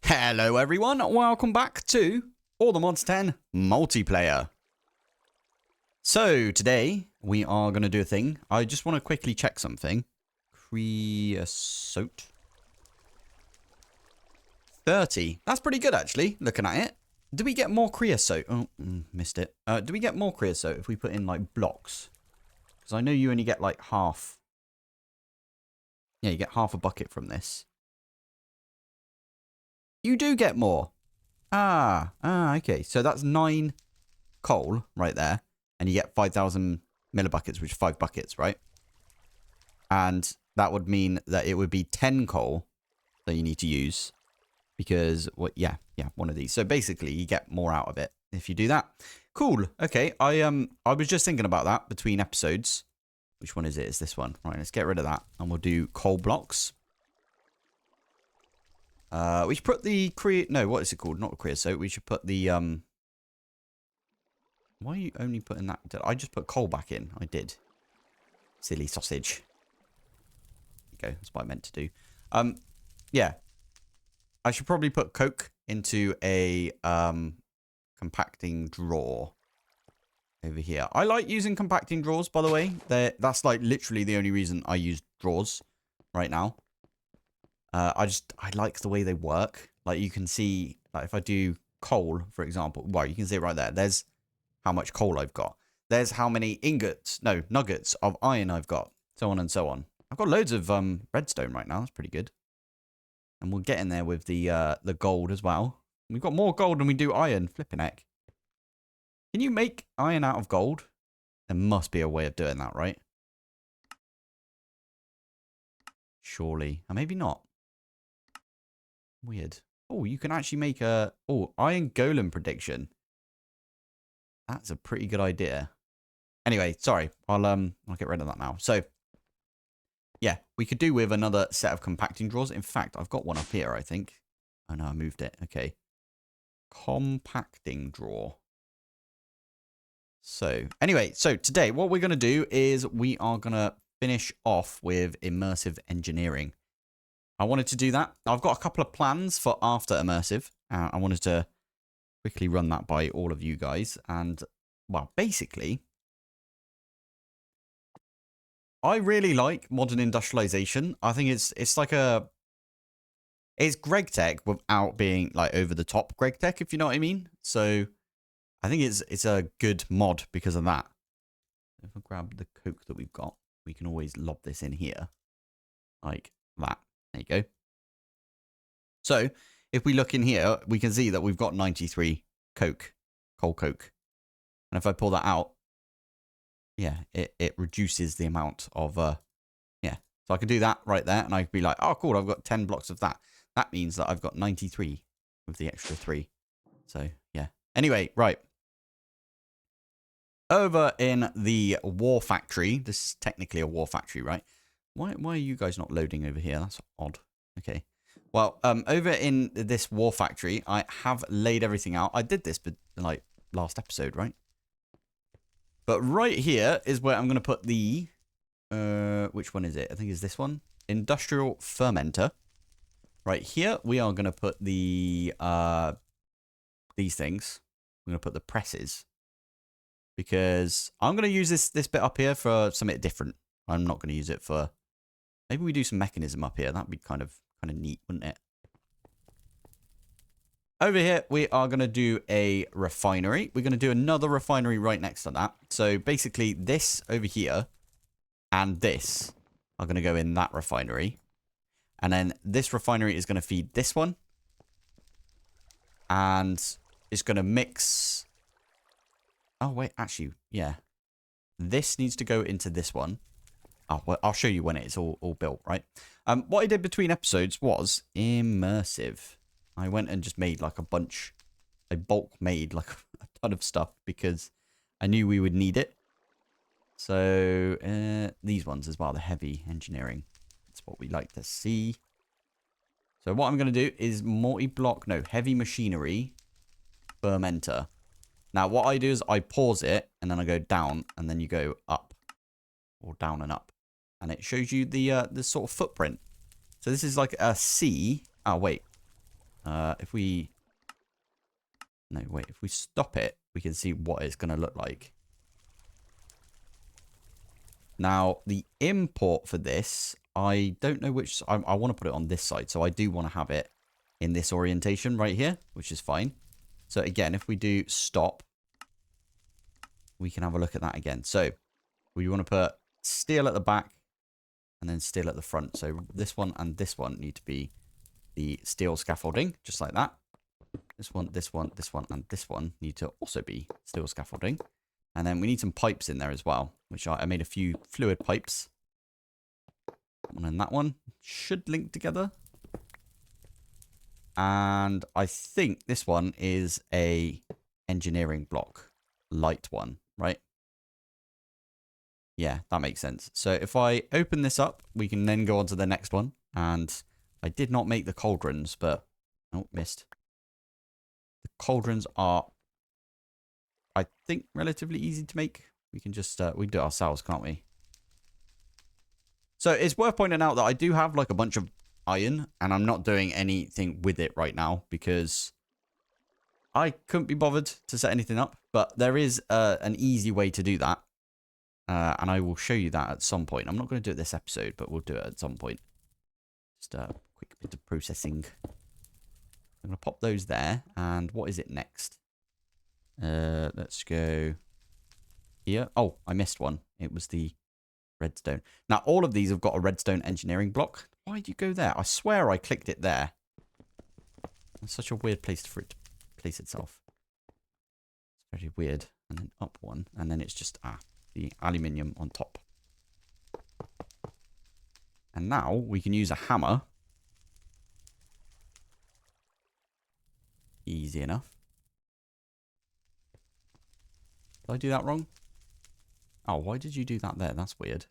Hello everyone, welcome back to All the Mods 10 multiplayer. So today we are going to do a thing. I just want to quickly check something. Creosote 30. That's pretty good actually, looking at it. Do we get more creosote? Oh, missed it. Do we get more creosote if we put in like blocks? Because I know you only get like half. Yeah, you get half a bucket from this. You do get more. Okay. So that's 9 coal right there. And you get 5,000 millibuckets, which is 5 buckets, right? And that would mean that it would be 10 coal that you need to use. Because, well, yeah, one of these. So basically, you get more out of it if you do that. Cool. Okay, I was just thinking about that between episodes. Which one is it? It's this one. Right, let's get rid of that. And we'll do coal blocks. We should put the no, what is it called? Not creosote. We should put the why are you only putting that? I just put coal back in. I did. Silly sausage. There you go. That's what I meant to do. Yeah. I should probably put coke into a compacting drawer over here. I like using compacting drawers, by the way. That's like literally the only reason I use drawers right now. I like the way they work. Like you can see, like if I do coal, for example, well, you can see it right there. There's how much coal I've got. There's how many nuggets of iron I've got, so on and so on. I've got loads of redstone right now. That's pretty good. And we'll get in there with the gold as well. We've got more gold than we do iron. Flipping heck. Can you make iron out of gold? There must be a way of doing that, right? Surely. Or maybe not. Weird. Oh, you can actually make a... Oh, iron golem prediction. That's a pretty good idea. Anyway, sorry. I'll get rid of that now. So, yeah, we could do with another set of compacting drawers. In fact, I've got one up here, I think. Oh, no, I moved it. Okay. Compacting drawer. So, anyway, so today what we're going to do is we are going to finish off with immersive engineering. I wanted to do that. I've got a couple of plans for after immersive. I wanted to quickly run that by all of you guys. And, well, basically, I really like modern industrialization. I think it's like a... It's Greg Tech without being, like, over the top Greg Tech, if you know what I mean. So, I think it's a good mod because of that. If I grab the coke that we've got, we can always lob this in here. Like that. There you go. So, if we look in here, we can see that we've got 93 coal coke. And if I pull that out, yeah, it reduces the amount of, yeah. So I can do that right there, and I could be like, oh, cool, I've got 10 blocks of that. That means that I've got 93 with the extra 3. So, yeah. Anyway, right. Over in the war factory, this is technically a war factory, right? Why are you guys not loading over here? That's odd. Okay. Well, over in this war factory, I have laid everything out. I did this, but like last episode, right? But right here is where I'm going to put the, which one is it? I think it's this one. Industrial fermenter. Right here, we are going to put the, these things. We're going to put the presses. Because I'm going to use this bit up here for something different. I'm not going to use it for... Maybe we do some mechanism up here. That'd be kind of neat, wouldn't it? Over here, we are going to do a refinery. We're going to do another refinery right next to that. So basically, this over here and this are going to go in that refinery. And then this refinery is going to feed this one. And it's going to mix... Oh, wait, actually, yeah. This needs to go into this one. Oh, well, I'll show you when it's all built, right? What I did between episodes was immersive. I went and just made like a bunch. I bulk made like a ton of stuff because I knew we would need it. So, these ones as well, the heavy engineering. That's what we like to see. So what I'm going to do is heavy machinery fermenter. Now, what I do is I pause it, and then I go down, and then you go up. Or down and up. And it shows you the sort of footprint. So this is like a C. Oh, wait. If we... No, wait. If we stop it, we can see what it's going to look like. Now, the import for this, I don't know which... I want to put it on this side. So I do want to have it in this orientation right here, which is fine. So again, if we do stop, we can have a look at that again. So we want to put steel at the back and then steel at the front. So this one and this one need to be the steel scaffolding, just like that. This one, this one, this one, and this one need to also be steel scaffolding. And then we need some pipes in there as well, which I made a few fluid pipes. One and that one should link together. And I think this one is a engineering block, light one, right? Yeah, that makes sense. So if I open this up, we can then go on to the next one. And I did not make the cauldrons, but... Oh, missed. The cauldrons are, I think, relatively easy to make. We can just, we can do it ourselves, can't we? So it's worth pointing out that I do have like a bunch of iron, and I'm not doing anything with it right now because I couldn't be bothered to set anything up. But there is an easy way to do that. And I will show you that at some point. I'm not going to do it this episode, but we'll do it at some point. Just a quick bit of processing. I'm going to pop those there. And what is it next? Let's go here. Oh, I missed one. It was the redstone. Now, all of these have got a redstone engineering block. Why did you go there? I swear I clicked it there. It's such a weird place for it to place itself. It's very weird. And then up one. And then it's just, the aluminium on top. And now we can use a hammer. Easy enough. Did I do that wrong? Oh, why did you do that there? That's weird.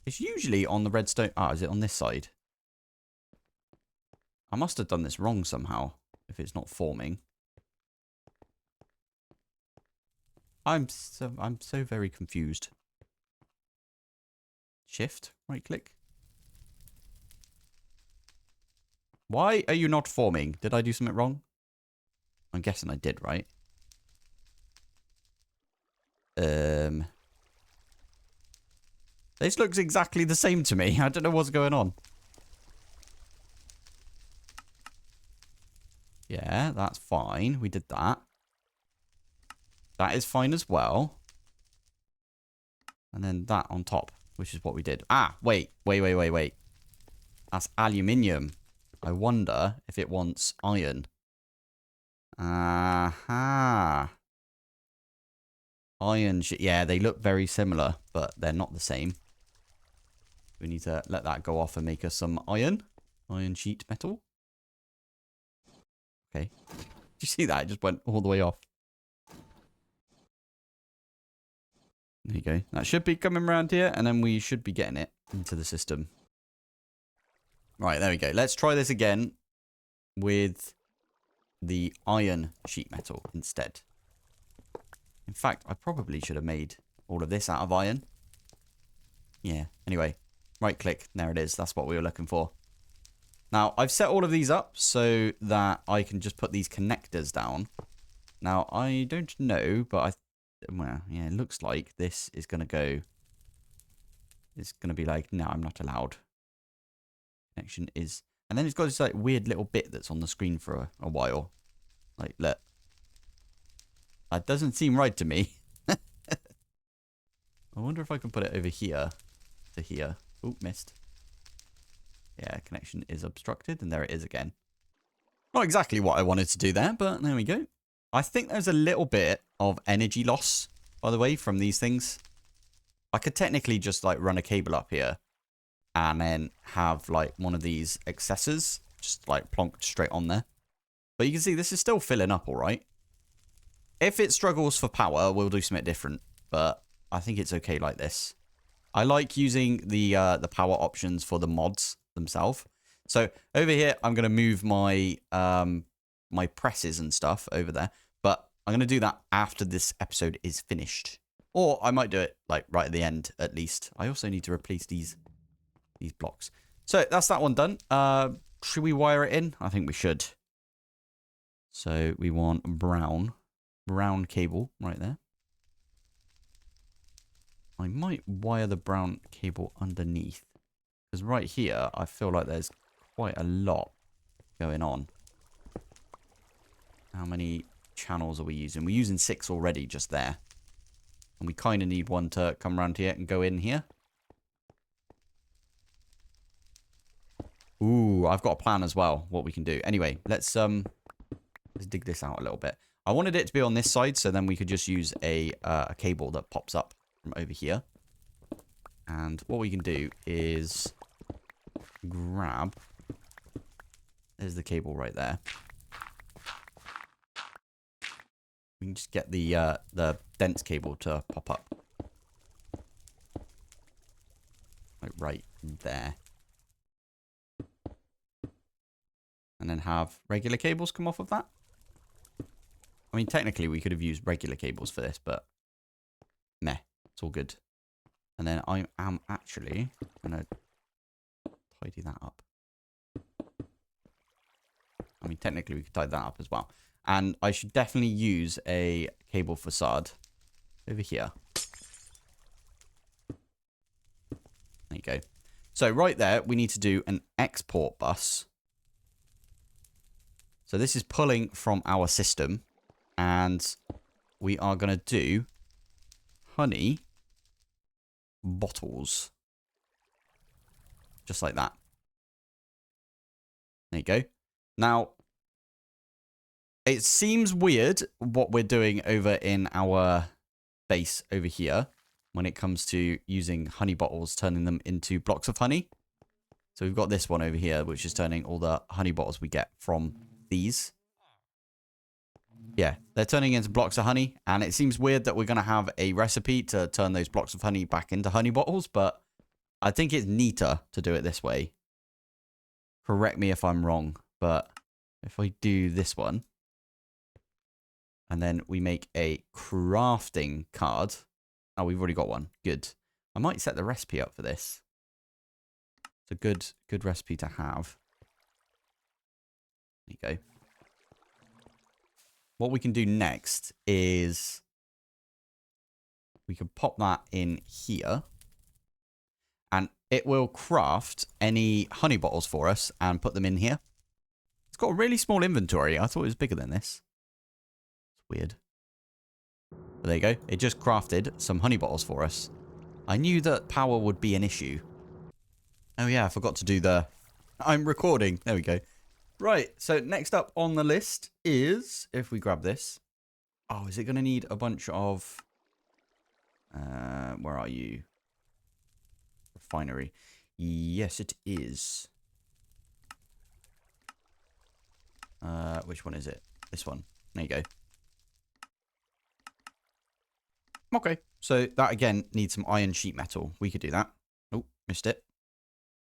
It's usually on the redstone. Ah, is it on this side? I must have done this wrong somehow, if it's not forming. I'm so very confused. Shift, right click. Why are you not forming? Did I do something wrong? I'm guessing I did, right? This looks exactly the same to me. I don't know what's going on. Yeah, that's fine. We did that. That is fine as well. And then that on top, which is what we did. Ah, wait. That's aluminium. I wonder if it wants iron. Aha. Iron shit. Yeah, they look very similar, but they're not the same. We need to let that go off and make us some iron. Iron sheet metal. Okay. Did you see that? It just went all the way off. There you go. That should be coming around here, and then we should be getting it into the system. Right, there we go. Let's try this again with the iron sheet metal instead. In fact, I probably should have made all of this out of iron. Yeah, anyway. Right click. There it is. That's what we were looking for. Now, I've set all of these up so that I can just put these connectors down. Now, I don't know, but well, yeah, it looks like this is going to go... It's going to be like, no, I'm not allowed. Connection is... And then it's got this like weird little bit that's on the screen for a while. Like, look. That doesn't seem right to me. I wonder if I can put it over here to here. Oh, missed. Yeah, connection is obstructed, and there it is again. Not exactly what I wanted to do there, but there we go. I think there's a little bit of energy loss, by the way, from these things. I could technically just like run a cable up here and then have like one of these accessors just like plonked straight on there. But you can see this is still filling up all right. If it struggles for power, we'll do something different, but I think it's okay like this. I like using the power options for the mods themselves. So over here, I'm going to move my my presses and stuff over there, but I'm going to do that after this episode is finished. Or I might do it like right at the end, at least. I also need to replace these blocks. So that's that one done. should we wire it in? I think we should. So we want brown cable right there. I might wire the brown cable underneath. Because right here, I feel like there's quite a lot going on. How many channels are we using? We're using 6 already just there. And we kind of need one to come around here and go in here. Ooh, I've got a plan as well, what we can do. Anyway, let's dig this out a little bit. I wanted it to be on this side, so then we could just use a cable that pops up from over here. And what we can do is grab... There's the cable right there. We can just get the dense cable to pop up. Like right there. And then have regular cables come off of that. I mean, technically, we could have used regular cables for this, but meh, it's all good. And then I am actually going to tidy that up. I mean, technically, we could tidy that up as well. And I should definitely use a cable facade over here. There you go. So right there, we need to do an export bus. So this is pulling from our system. And we are going to do honey bottles. Just like that. There you go. Now, it seems weird what we're doing over in our base over here when it comes to using honey bottles, turning them into blocks of honey. So we've got this one over here, which is turning all the honey bottles we get from these. Yeah, they're turning into blocks of honey, and it seems weird that we're going to have a recipe to turn those blocks of honey back into honey bottles, but I think it's neater to do it this way. Correct me if I'm wrong, but if I do this one, and then we make a crafting card. Oh, we've already got one. Good. I might set the recipe up for this. It's a good recipe to have. There you go. What we can do next is we can pop that in here. And it will craft any honey bottles for us and put them in here. It's got a really small inventory. I thought it was bigger than this. It's weird. But there you go. It just crafted some honey bottles for us. I knew that power would be an issue. Oh yeah, I forgot to do the... I'm recording. There we go. Right, so next up on the list is... If we grab this... Oh, is it going to need a bunch of... where are you? Refinery. Yes, it is. Which one is it? This one. There you go. Okay, so that again needs some iron sheet metal. We could do that. Oh, missed it.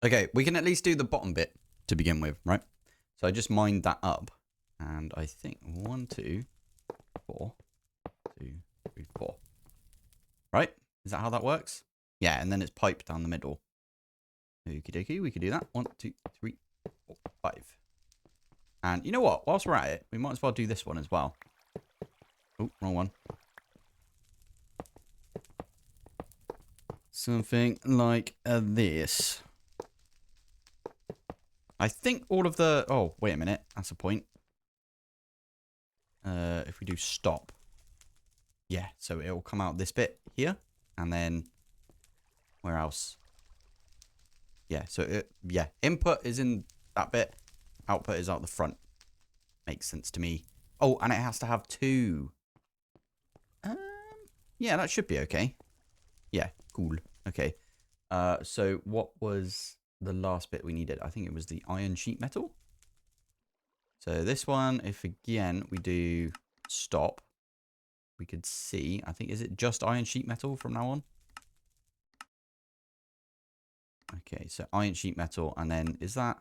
Okay, we can at least do the bottom bit to begin with, right? So I just mined that up. And I think 1, 2, 4, 2, 3, 4. Right? Is that how that works? Yeah, and then it's pipe down the middle. Okie dokie, we could do that. 1, 2, 3, 4, 5. And you know what? Whilst we're at it, we might as well do this one as well. Oh, wrong one. Something like this. I think all of the... Oh, wait a minute. That's a point. If we do stop. Yeah, so it will come out this bit here. And then... Where else? Yeah, so yeah. Input is in that bit. Output is out the front. Makes sense to me. Oh, and it has to have 2. Yeah, that should be okay. Yeah, cool. Okay. So what was the last bit we needed? I think it was the iron sheet metal. So this one, if again we do stop, we could see, I think, is it just iron sheet metal from now on? Okay, so iron sheet metal, and then is that...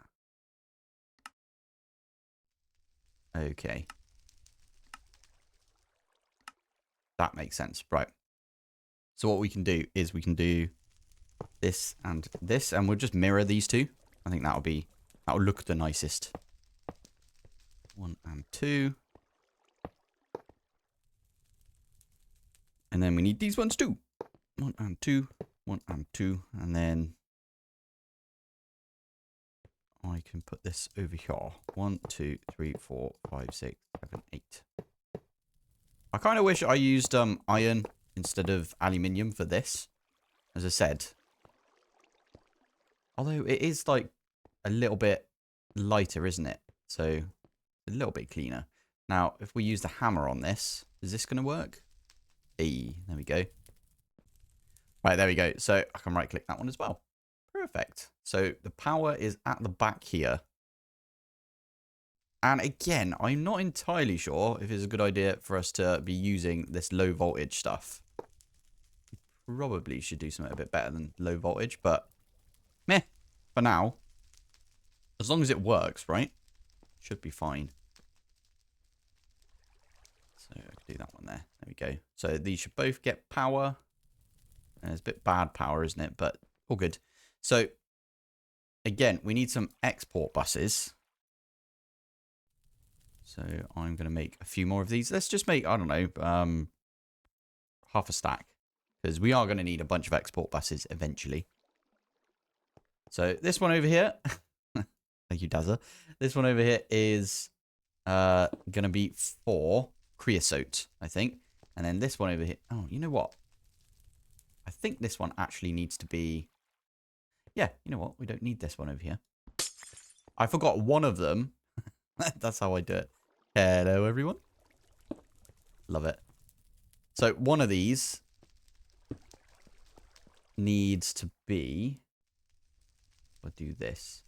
Okay. That makes sense, right. So what we can do is we can do this, and we'll just mirror these two. I think that'll be That'll look the nicest. 1 and 2. And then we need these ones too. 1 and 2. 1 and 2. And then I can put this over here. 1, 2, 3, 4, 5, 6, 7, 8. I kind of wish I used iron instead of aluminium for this. As I said. Although it is like a little bit lighter, isn't it? So a little bit cleaner. Now, if we use the hammer on this, is this going to work? Hey, there we go. Right, there we go. So I can right click that one as well. Perfect. So the power is at the back here. And again, I'm not entirely sure if it's a good idea for us to be using this low voltage stuff. We probably should do something a bit better than low voltage, but meh, for now. As long as it works, right? Should be fine. So I can do that one there. There we go. So these should both get power. And it's a bit bad power, isn't it? But all good. So again, we need some export buses. So I'm going to make a few more of these. Let's just make, I don't know, half a stack. Because we are going to need a bunch of export buses eventually. So this one over here. Thank you, Dazza. This one over here is going to be for creosote, I think. And then this one over here. Oh, you know what? I think this one actually needs to be... Yeah, you know what? We don't need this one over here. I forgot one of them. That's how I do it. Hello, everyone. Love it. So one of these needs to be... I'll do this.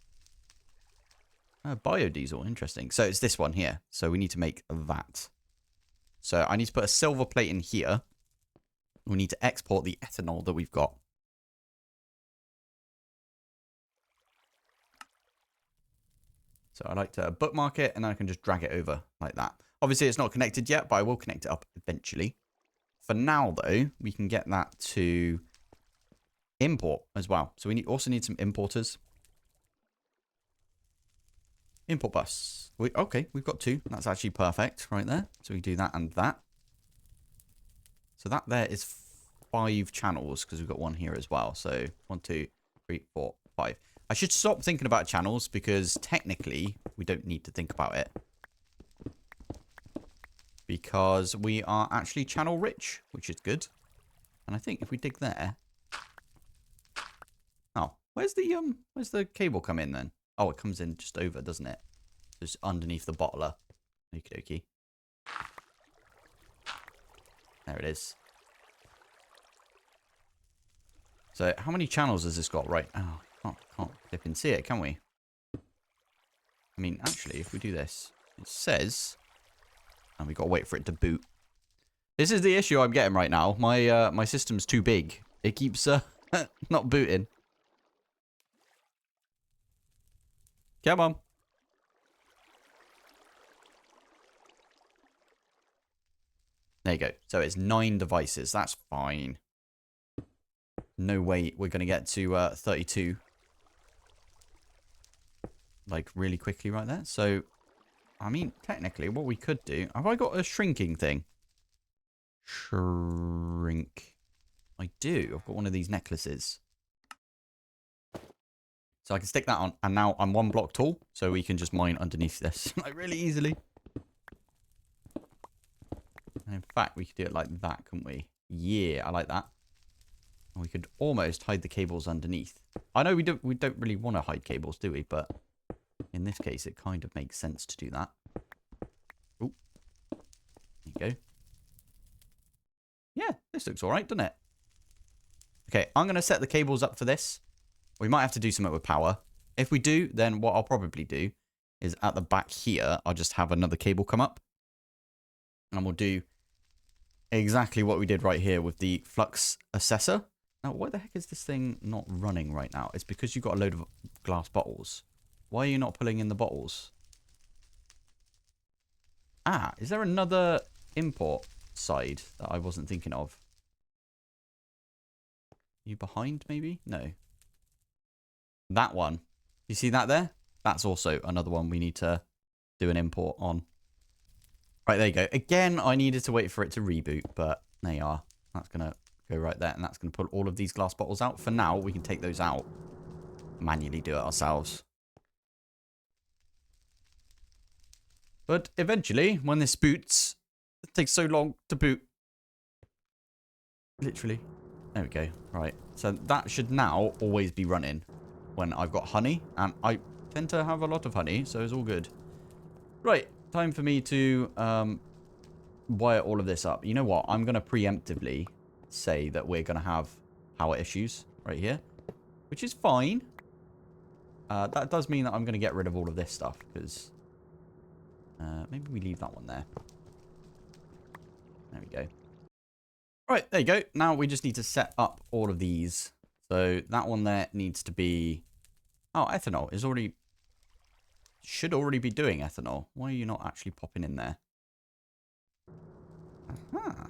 Biodiesel, interesting. So it's this one here. So we need to make that. So I need to put a silver plate in here. We need to export the ethanol that we've got. So I like to bookmark it and I can just drag it over like that. Obviously it's not connected yet, but I will connect it up eventually. For now though, we can get that to import as well. So we also need some importers. Import bus. Okay, we've got 2. That's actually perfect right there. So we do that and that. So that there is 5 channels because we've got one here as well. So 1, 2, 3, 4, 5. I should stop thinking about channels because technically we don't need to think about it. Because we are actually channel rich, which is good. And I think if we dig there... Oh, where's the cable come in then? Oh, it comes in just over, doesn't it? Just underneath the bottler. Okie dokie. There it is. So, how many channels has this got? Right. Oh, can't flip and see it, can we? I mean, actually, if we do this, it says... And we got to wait for it to boot. This is the issue I'm getting right now. My system's too big. It keeps not booting. Come on. There you go. So it's 9 devices. That's fine. No way we're going to get to 32. Like, really quickly right there. So, I mean, technically, what we could do... Have I got a shrinking thing? Shrink. I do. I've got one of these necklaces. So I can stick that on. And now I'm 1 block tall. So we can just mine underneath this. Like, really easily. And in fact, we could do it like that, couldn't we? Yeah, I like that. And we could almost hide the cables underneath. I know we don't really want to hide cables, do we? But in this case, it kind of makes sense to do that. Ooh. There you go. Yeah, this looks all right, doesn't it? Okay, I'm going to set the cables up for this. We might have to do something with power. If we do, then what I'll probably do is at the back here, I'll just have another cable come up. And we'll do exactly what we did right here with the flux assessor. Now, why the heck is this thing not running right now? It's because you've got a load of glass bottles. Why are you not pulling in the bottles? Ah, is there another import side that I wasn't thinking of? Are you behind, maybe? No. That one. You see that there? That's also another one we need to do an import on. Right, there you go. Again, I needed to wait for it to reboot, but there you are. That's going to go right there, and that's going to pull all of these glass bottles out. For now, we can take those out. Manually do it ourselves. But eventually, when this boots, it takes so long to boot. Literally. There we go. Right. So that should now always be running when I've got honey. And I tend to have a lot of honey, so it's all good. Right. Time for me to wire all of this up. You know what? I'm going to preemptively say that we're going to have power issues right here, which is fine. That does mean that I'm going to get rid of all of this stuff because maybe we leave that one there. There we go. Right, there you go. Now we just need to set up all of these. So that one there needs to be... Oh, ethanol is already... Should already be doing ethanol. Why are you not actually popping in there? Aha.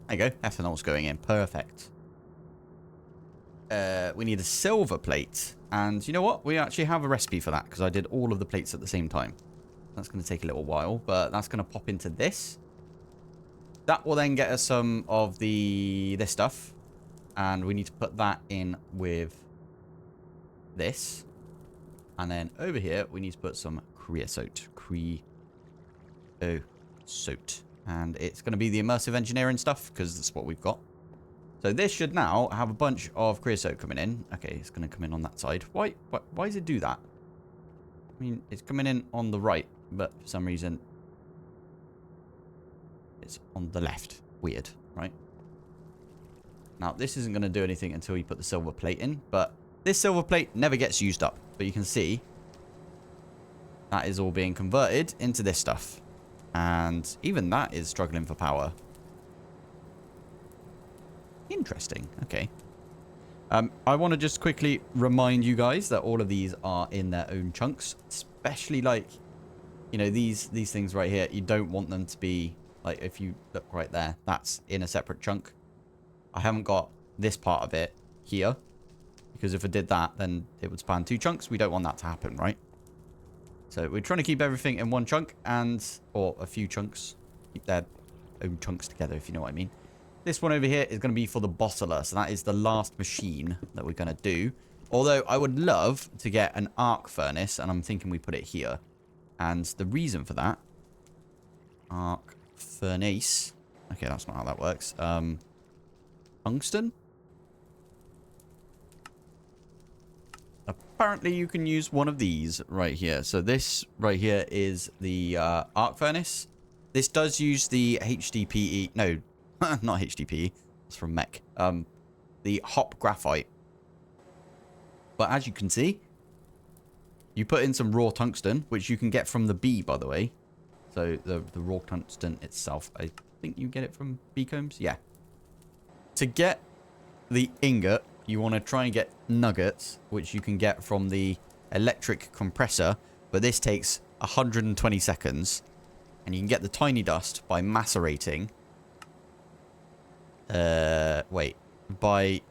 There you go. Ethanol's going in. Perfect. We need a silver plate. And you know what? We actually have a recipe for that because I did all of the plates at the same time. That's going to take a little while, but that's going to pop into this. That will then get us some of this stuff. And we need to put that in with this. And then over here, we need to put some creosote. Creosote. And it's going to be the immersive engineering stuff, because that's what we've got. So this should now have a bunch of creosote coming in. Okay, it's going to come in on that side. Why does it do that? I mean, it's coming in on the right, but for some reason, it's on the left. Weird, right? Now, this isn't going to do anything until you put the silver plate in, but this silver plate never gets used up. But you can see that is all being converted into this stuff. And even that is struggling for power. Interesting. Okay. I want to just quickly remind you guys that all of these are in their own chunks. Especially like, you know, these things right here. You don't want them to be, like, if you look right there, that's in a separate chunk. I haven't got this part of it here. Because if I did that, then it would span 2 chunks. We don't want that to happen, right? So we're trying to keep everything in one chunk or a few chunks. Keep their own chunks together, if you know what I mean. This one over here is going to be for the bottler. So that is the last machine that we're going to do. Although I would love to get an arc furnace, and I'm thinking we put it here. And the reason for that, arc furnace. Okay, that's not how that works. Tungsten? Apparently you can use one of these right here. So this right here is the arc furnace. This does use the HDPE. No, not HDPE. It's from mech. The hop graphite. But as you can see, you put in some raw tungsten, which you can get from the bee, by the way. So the raw tungsten itself, I think you get it from bee combs. Yeah. To get the ingot, you want to try and get nuggets, which you can get from the electric compressor. But this takes 120 seconds. And you can get the tiny dust by macerating. By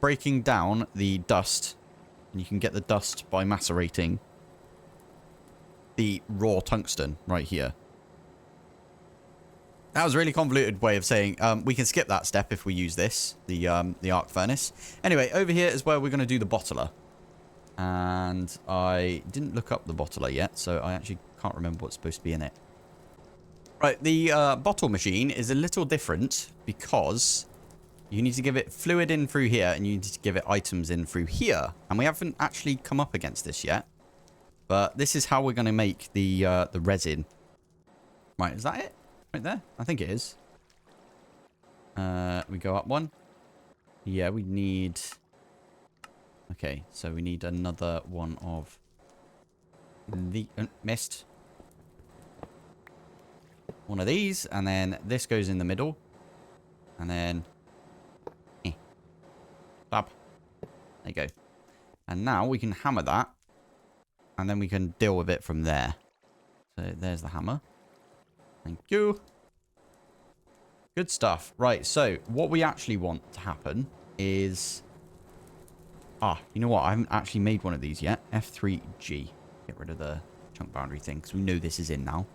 breaking down the dust. And you can get the dust by macerating the raw tungsten right here. That was a really convoluted way of saying we can skip that step if we use this, the arc furnace. Anyway, over here is where we're going to do the bottler. And I didn't look up the bottler yet, so I actually can't remember what's supposed to be in it. Right, the bottle machine is a little different because you need to give it fluid in through here and you need to give it items in through here. And we haven't actually come up against this yet. But this is how we're going to make the resin. Right, is that it? Right there? I think it is. We go up one. Yeah, we need... Okay, so we need another one of the... missed. One of these, and then this goes in the middle. And then... Bab. There you go. And now we can hammer that. And then we can deal with it from there. So there's the hammer. Thank you. Good stuff. Right, so what we actually want to happen is Ah, you know what? I haven't actually made one of these yet. F3G. Get rid of the chunk boundary thing, because we know this is in now.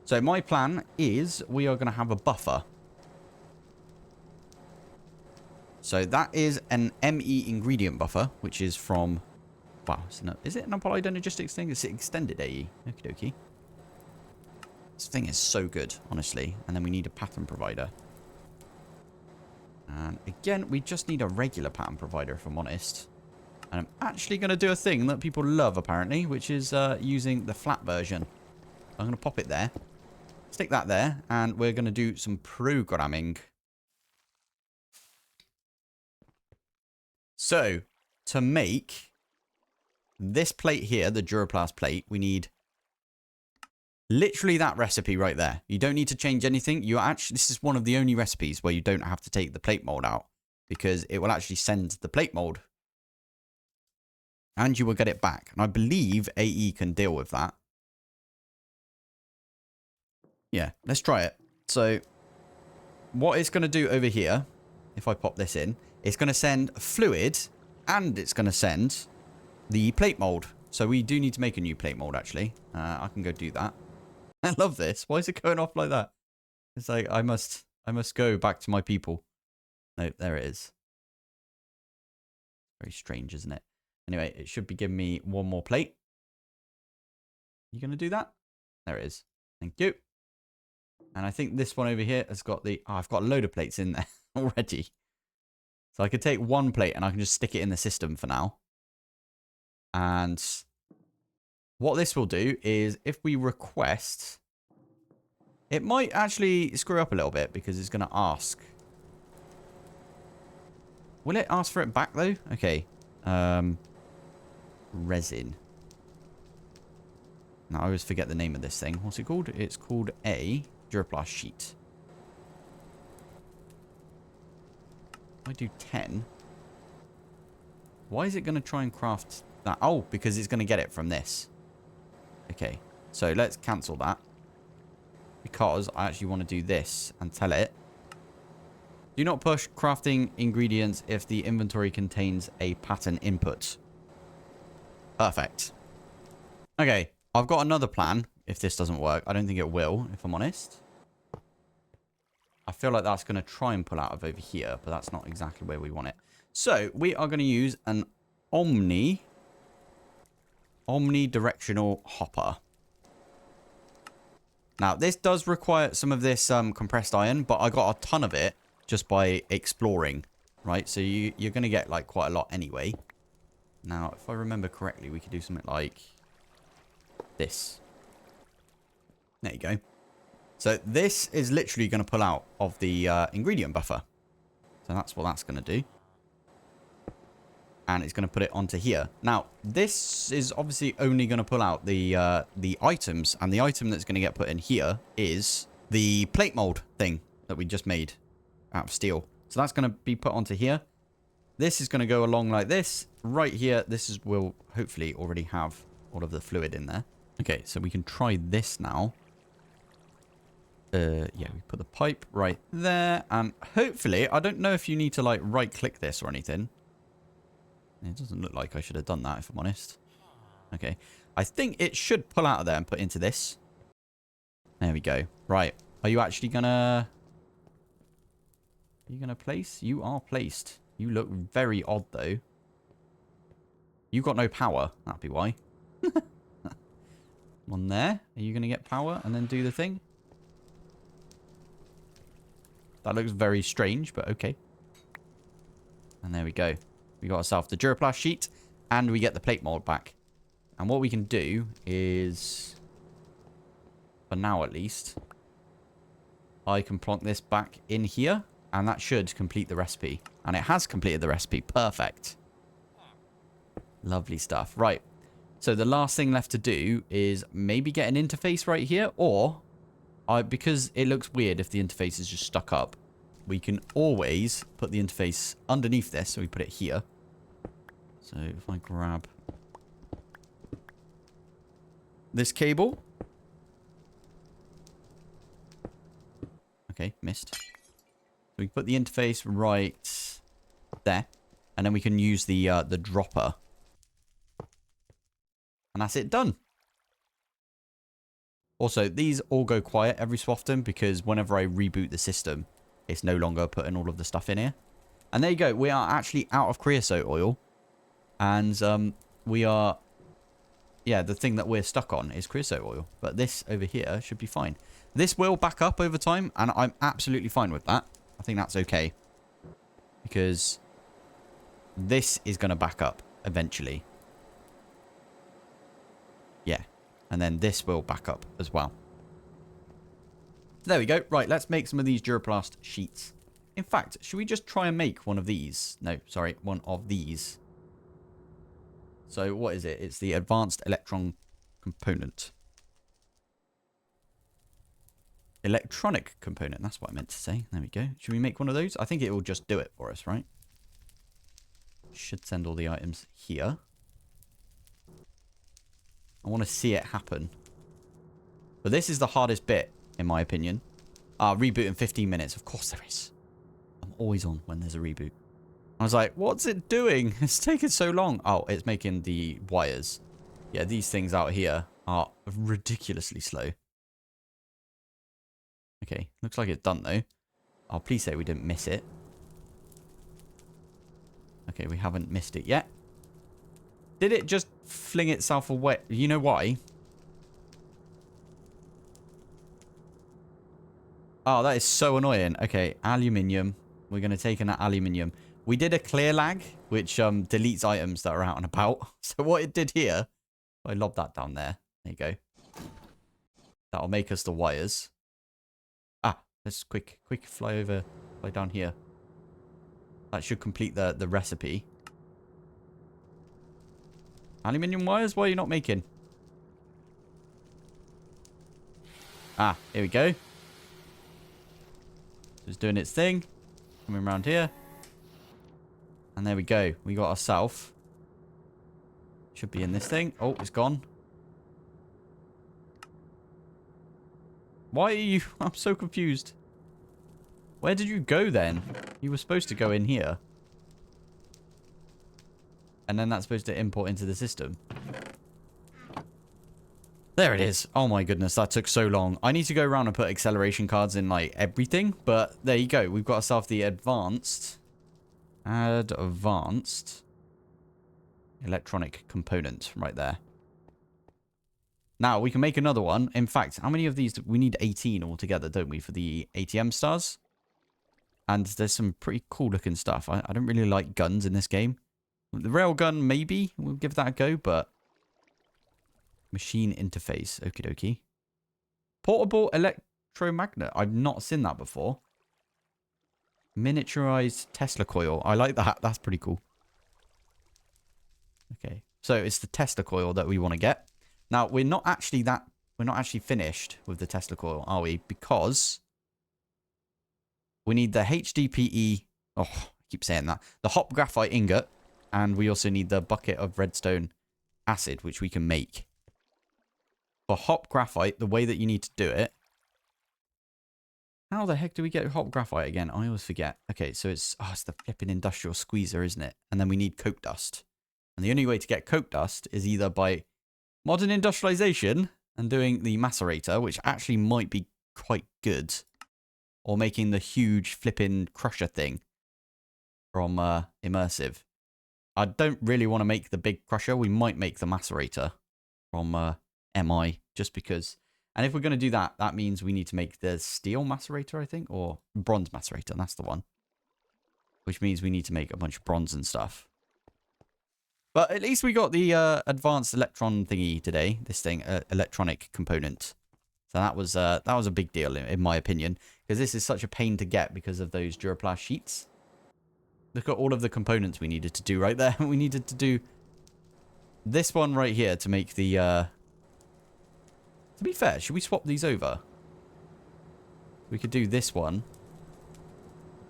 So my plan is we are going to have a buffer. So that is an ME ingredient buffer, which is from... Wow, is it an applied energistics thing? Is it extended AE? Okie dokie. This thing is so good, honestly. And then we need a pattern provider. And again, we just need a regular pattern provider, if I'm honest. And I'm actually going to do a thing that people love, apparently, which is using the flat version. I'm going to pop it there. Stick that there. And we're going to do some programming. So, to make this plate here, the duroplast plate, we need literally that recipe right there. You don't need to change anything. This is one of the only recipes where you don't have to take the plate mold out, because it will actually send the plate mold and you will get it back. And I believe AE can deal with that. Yeah, let's try it. So what it's going to do over here, if I pop this in, it's going to send fluid and it's going to send the plate mold. So we do need to make a new plate mold, actually. I can go do that. I love this. Why is it going off like that? It's like, I must go back to my people. No, there it is. Very strange, isn't it? Anyway, it should be giving me one more plate. You going to do that? There it is. Thank you. And I think this one over here has got the... Oh, I've got a load of plates in there already. So I could take one plate and I can just stick it in the system for now. And what this will do is if we request... It might actually screw up a little bit because it's going to ask. Will it ask for it back though? Okay. Resin. Now I always forget the name of this thing. What's it called? It's called a duroplast sheet. If I do 10. Why is it going to try and craft that? Oh, because it's going to get it from this. Okay. So let's cancel that. Because I actually want to do this and tell it. Do not push crafting ingredients if the inventory contains a pattern input. Perfect. Okay. I've got another plan if this doesn't work. I don't think it will, if I'm honest. I feel like that's going to try and pull out of over here, but that's not exactly where we want it. So we are going to use an omnidirectional hopper. Now, this does require some of this compressed iron, but I got a ton of it just by exploring, right? So you're going to get like quite a lot anyway. Now, if I remember correctly, we could do something like this. There you go. So this is literally going to pull out of the ingredient buffer. So that's what that's going to do. And it's going to put it onto here. Now, this is obviously only going to pull out the items. And the item that's going to get put in here is the plate mold thing that we just made out of steel. So that's going to be put onto here. This is going to go along like this. Right here, will hopefully already have all of the fluid in there. Okay, so we can try this now. Yeah, we put the pipe right there. And hopefully, I don't know if you need to like right-click this or anything. It doesn't look like I should have done that, if I'm honest. Okay. I think it should pull out of there and put into this. There we go. Right. Are you actually gonna... Are you gonna place? You are placed. You look very odd, though. You got no power. That'd be why. One there. Are you gonna get power and then do the thing? That looks very strange, but okay. And there we go. We got ourselves the duroplast sheet, and we get the plate mold back. And what we can do is, for now at least, I can plonk this back in here, and that should complete the recipe. And it has completed the recipe. Perfect. Lovely stuff. Right. So the last thing left to do is maybe get an interface right here, or because it looks weird if the interface is just stuck up, we can always put the interface underneath this. So we put it here. So if I grab this cable. Okay, missed. So we put the interface right there. And then we can use the dropper. And that's it done. Also, these all go quiet every so often because whenever I reboot the system, it's no longer putting all of the stuff in here. And there you go. We are actually out of creosote oil. And we are... Yeah, the thing that we're stuck on is creosote oil. But this over here should be fine. This will back up over time, and I'm absolutely fine with that. I think that's okay. Because this is going to back up eventually. Yeah. And then this will back up as well. There we go. Right, let's make some of these duroplast sheets. In fact, should we just try and make one of these? No, sorry, one of these. So what is it? It's the advanced electron component. Electronic component. That's what I meant to say. There we go. Should we make one of those? I think it will just do it for us, right? Should send all the items here. I want to see it happen. But this is the hardest bit, in my opinion. Reboot in 15 minutes. Of course there is. I'm always on when there's a reboot. I was like, what's it doing? It's taking so long. Oh, it's making the wires. Yeah, these things out here are ridiculously slow. Okay, looks like it's done though. Oh, please say we didn't miss it. Okay, we haven't missed it yet. Did it just fling itself away? You know why? Oh, that is so annoying. Okay, aluminium. We're going to take in that aluminium. We did a clear lag, which deletes items that are out and about. So what it did here, I lobbed that down there. There you go. That'll make us the wires. Ah, let's quick fly over, fly down here. That should complete the recipe. Aluminium wires? Why are you not making? Ah, here we go. Just doing its thing. Coming around here. And there we go. We got ourselves. Should be in this thing. Oh, it's gone. Why are you... I'm so confused. Where did you go then? You were supposed to go in here. And then that's supposed to import into the system. There it is. Oh my goodness, that took so long. I need to go around and put acceleration cards in like everything. But there you go. We've got ourselves the advanced electronic component right there. Now we can make another one. In fact, how many of these? We need 18 altogether, don't we, for the ATM stars? And there's some pretty cool looking stuff. I don't really like guns in this game. The railgun, maybe. We'll give that a go, but... Machine interface. Okie dokie. Portable electromagnet. I've not seen that before. Miniaturized Tesla coil. I like that. That's pretty cool. Okay. So it's the Tesla coil that we want to get. Now, we're not actually finished with the Tesla coil, are we? Because we need the HDPE. Oh, I keep saying that. The hop graphite ingot. And we also need the bucket of redstone acid, which we can make. For hop graphite, the way that you need to do it... How the heck do we get hop graphite again? I always forget. Okay, so it's the flipping industrial squeezer, isn't it? And then we need coke dust. And the only way to get coke dust is either by modern industrialization and doing the macerator, which actually might be quite good. Or making the huge flipping crusher thing from Immersive. I don't really want to make the big crusher. We might make the macerator from MI just because. And if we're going to do that, that means we need to make the steel macerator, I think, or bronze macerator. That's the one. Which means we need to make a bunch of bronze and stuff. But at least we got the advanced electron thingy today. This thing, electronic component. So that was a big deal in my opinion, because this is such a pain to get because of those duroplast sheets. Look at all of the components we needed to do right there. We needed to do this one right here to make the... To be fair, should we swap these over? We could do this one.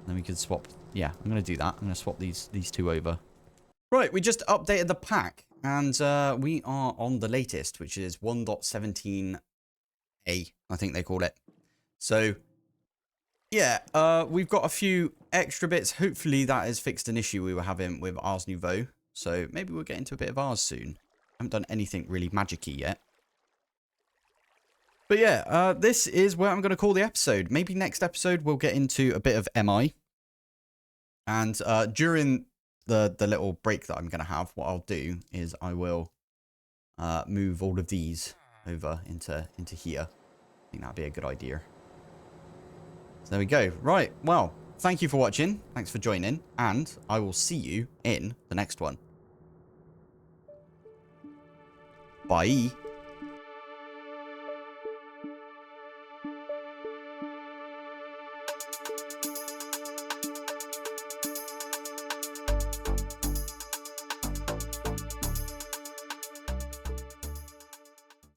Then we could swap... Yeah, I'm going to do that. I'm going to swap these two over. Right, we just updated the pack. And we are on the latest, which is 1.17a, I think they call it. So... yeah, we've got a few extra bits. Hopefully that has fixed an issue we were having with Ars Nouveau. So maybe we'll get into a bit of Ars soon. I haven't done anything really magic-y yet. But yeah, this is where I'm going to call the episode. Maybe next episode we'll get into a bit of MI. And during the little break that I'm going to have, what I'll do is I will move all of these over into here. I think that'd be a good idea. So there we go. Right, well, thank you for watching. Thanks for joining. And I will see you in the next one. Bye.